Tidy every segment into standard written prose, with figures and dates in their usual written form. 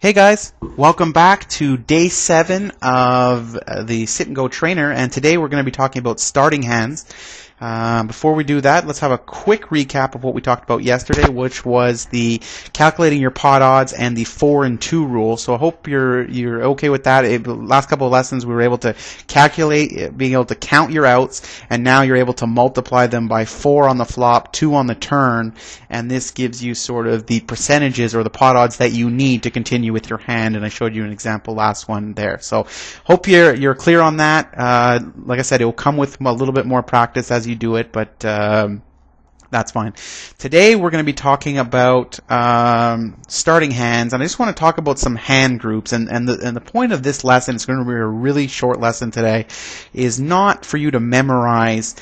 Hey guys, welcome back to day 7 of the Sit and Go Trainer, and today we're going to be talking about starting hands. Before we do that, let's have a quick recap of what we talked about yesterday, which was the calculating your pot odds and the 4 and 2 rule. So I hope you're okay with that. The last couple of lessons we were able to calculate, being able to count your outs, and now you're able to multiply them by 4 on the flop, 2 on the turn, and this gives you sort of the percentages or the pot odds that you need to continue with your hand. And I showed you an example last one there. So hope you're clear on that. Like I said, it will come with a little bit more practice as you do it, but that's fine. Today we're going to be talking about starting hands, and I just want to talk about some hand groups. And the point of this lesson, it's going to be a really short lesson today, is not for you to memorize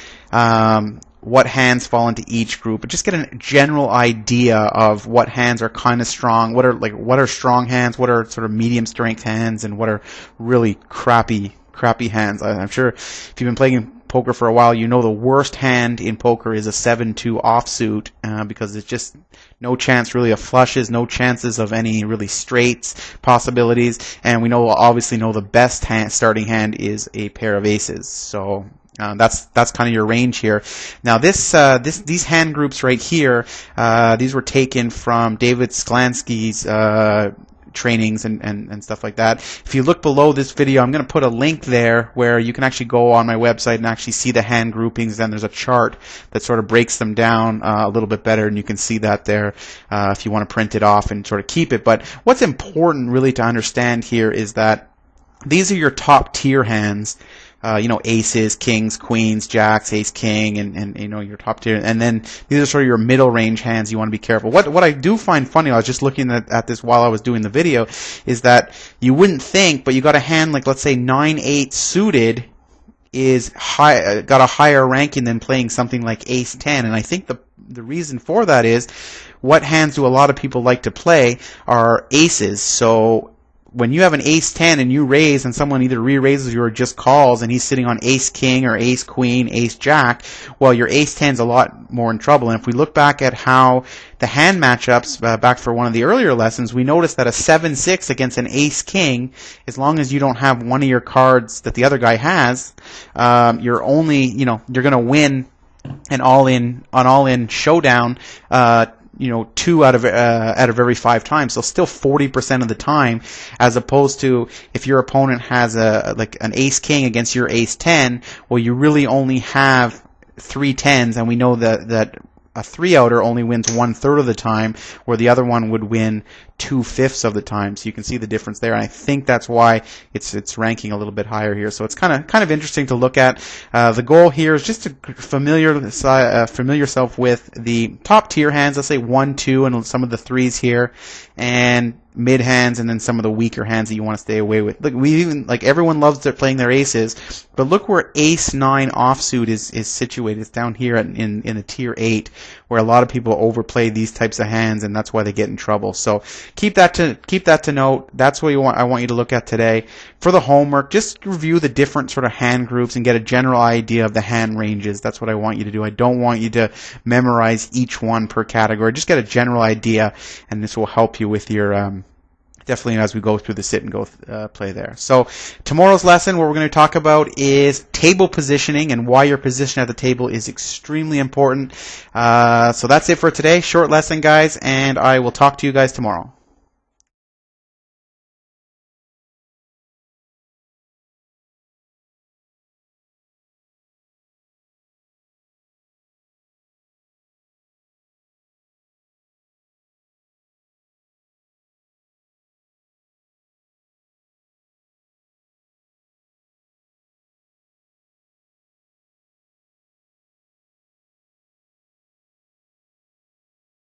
what hands fall into each group, but just get a general idea of what hands are kind of strong, what are strong hands, what are sort of medium strength hands, and what are really crappy hands. I'm sure if you've been playing poker for a while, you know the worst hand in poker is a 7-2 offsuit, because it's just no chance really of flushes, no chances of any really straights possibilities, and we obviously know the best starting hand is a pair of aces. So that's kind of your range here. Now these hand groups right here, these were taken from David Sklansky's trainings and stuff like that. If you look below this video, I'm going to put a link there where you can actually go on my website and actually see the hand groupings. Then there's a chart that sort of breaks them down a little bit better, and you can see that there if you want to print it off and sort of keep it. But what's important really to understand here is that these are your top tier hands. Aces, kings, queens, jacks, ace, king, and your top tier. And then these are sort of your middle range hands you want to be careful. What I do find funny, I was just looking at this while I was doing the video, is that you wouldn't think, but you got a hand like, let's say 9-8 suited is got a higher ranking than playing something like ace 10. And I think the reason for that is, what hands do a lot of people like to play are aces. So when you have an ace 10 and you raise, and someone either re-raises you or just calls, and he's sitting on ace king or ace queen, ace jack, well, your ace 10's a lot more in trouble. And if we look back at how the hand matchups back for one of the earlier lessons, we noticed that a 7-6 against an ace king, as long as you don't have one of your cards that the other guy has, you're going to win an all-in showdown 2 out of every 5 times, so still 40% of the time, as opposed to if your opponent has an ace king against your ace 10, well, you really only have 3 10s, and we know that a 3-outer only wins 1/3 of the time, where the other one would win 2/5 of the time. So you can see the difference there, and I think that's why it's ranking a little bit higher here. So it's kind of interesting to look at. The goal here is just to familiar yourself with the top tier hands. Let's say 1, 2, and some of the 3s here, and mid hands, and then some of the weaker hands that you want to stay away with. Look, everyone loves playing their aces, but look where ace 9 offsuit is situated. It's down here in the tier 8, where a lot of people overplay these types of hands, and that's why they get in trouble. So keep that to note. That's what I want you to look at today. For the homework, just review the different sort of hand groups and get a general idea of the hand ranges. That's what I want you to do. I don't want you to memorize each one per category. Just get a general idea, and this will help you with your definitely as we go through the sit and go play there. So tomorrow's lesson, what we're going to talk about is table positioning and why your position at the table is extremely important. So that's it for today. Short lesson, guys, and I will talk to you guys tomorrow.